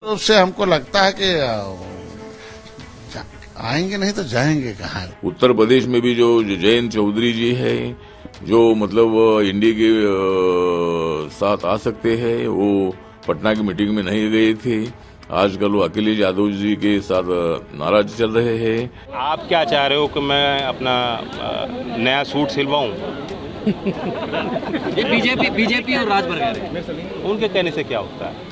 तो उससे हमको लगता है कि आएंगे नहीं तो जाएंगे कहाँ। उत्तर प्रदेश में भी जो जयंत चौधरी जी है, जो मतलब इंडिया के साथ आ सकते हैं, वो पटना की मीटिंग में नहीं गए थे। आजकल वो अखिलेश यादव जी के साथ नाराज चल रहे हैं। आप क्या चाह रहे हो कि मैं अपना नया सूट सिलवाऊं? ये बीजेपी और राज बरगयारी उनके कहने से क्या होता है?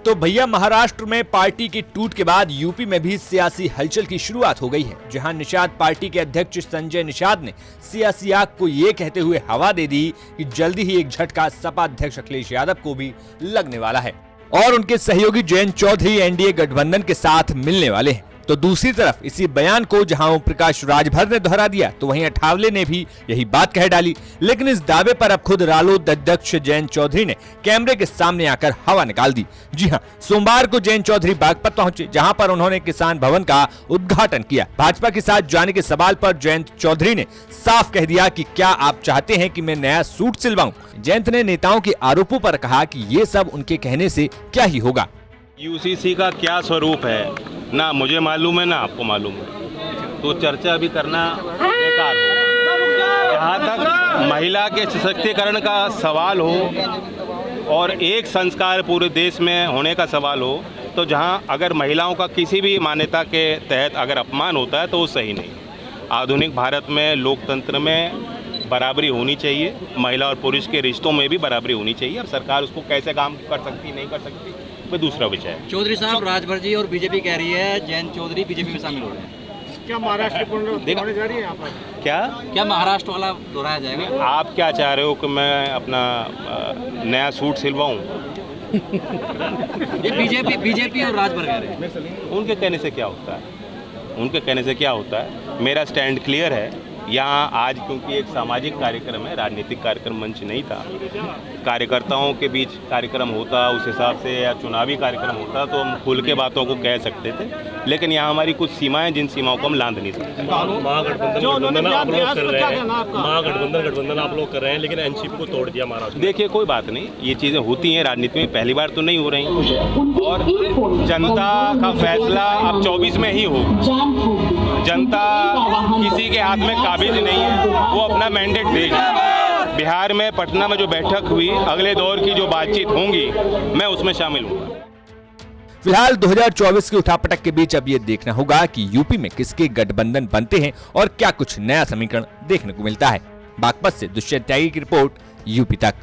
तो भैया महाराष्ट्र में पार्टी की टूट के बाद यूपी में भी सियासी हलचल की शुरुआत हो गई है, जहां निषाद पार्टी के अध्यक्ष संजय निषाद ने सियासी आग को ये कहते हुए हवा दे दी कि जल्दी ही एक झटका सपा अध्यक्ष अखिलेश यादव को भी लगने वाला है और उनके सहयोगी जयंत चौधरी एनडीए गठबंधन के साथ मिलने वाले हैं। तो दूसरी तरफ इसी बयान को जहां ओम प्रकाश राजभर ने दोहरा दिया, तो वहीं अठावले ने भी यही बात कह डाली। लेकिन इस दावे पर अब खुद रालोद अध्यक्ष जयंत चौधरी ने कैमरे के सामने आकर हवा निकाल दी। जी हां, सोमवार को जयंत चौधरी बागपत पहुंचे, जहां पर उन्होंने किसान भवन का उद्घाटन किया। भाजपा के साथ जाने के सवाल पर जयंत चौधरी ने साफ कह दिया कि क्या आप चाहते हैं कि मैं नया सूट सिलवाऊं। जयंत ने नेताओं के आरोपों पर कहा कि ये सब उनके कहने से क्या ही होगा। यूसीसी का क्या स्वरूप है ना मुझे मालूम है ना आपको मालूम है, तो चर्चा भी करना बेकार हो। जहाँ तक महिला के सशक्तिकरण का सवाल हो और एक संस्कार पूरे देश में होने का सवाल हो, तो जहाँ अगर महिलाओं का किसी भी मान्यता के तहत अगर अपमान होता है तो वो सही नहीं। आधुनिक भारत में लोकतंत्र में बराबरी होनी चाहिए, महिला और पुरुष के रिश्तों में भी बराबरी होनी चाहिए। और सरकार उसको कैसे काम कर सकती नहीं कर सकती वो दूसरा विषय है। चौधरी साहब, राजभर जी और बीजेपी कह रही है जयंत चौधरी बीजेपी में शामिल हो रहे हैं। क्या महाराष्ट्र होने जा रही है यहाँ पर? क्या महाराष्ट्र वाला दोहराया जाएगा? आप क्या चाह रहे हो कि मैं अपना नया सूट सिलवाऊं? ये बीजेपी और राज बरगयारी उनके कहने से क्या होता है? उनके कहने से क्या होता है? मेरा स्टैंड क्लियर है। यहाँ आज क्योंकि एक सामाजिक कार्यक्रम है, राजनीतिक कार्यक्रम मंच नहीं था, कार्यकर्ताओं के बीच कार्यक्रम होता उस हिसाब से, या चुनावी कार्यक्रम होता तो हम खुल के बातों को कह सकते थे। लेकिन यहाँ हमारी कुछ सीमाएं, जिन सीमाओं को हम लांघ नहीं सकते। महागठबंधन आप लोग कर रहे हैं, लेकिन एनसीपी को तोड़ दिया महाराष्ट्र। देखिए, कोई बात नहीं, ये चीज़ें होती हैं राजनीति में, पहली बार तो नहीं हो रही, और जनता का फैसला अब 24 में ही हो। जनता किसी के हाथ में काबिज नहीं है, वो अपना मैंडेट देगी। बिहार में पटना में जो बैठक हुई, अगले दौर की जो बातचीत होंगी, मैं उसमें शामिल हूँ। फिलहाल 2024 की उठापटक के बीच अब ये देखना होगा कि यूपी में किसके गठबंधन बनते हैं और क्या कुछ नया समीकरण देखने को मिलता है। बागपत से दुष्यंत त्यागी की रिपोर्ट, यूपी तक।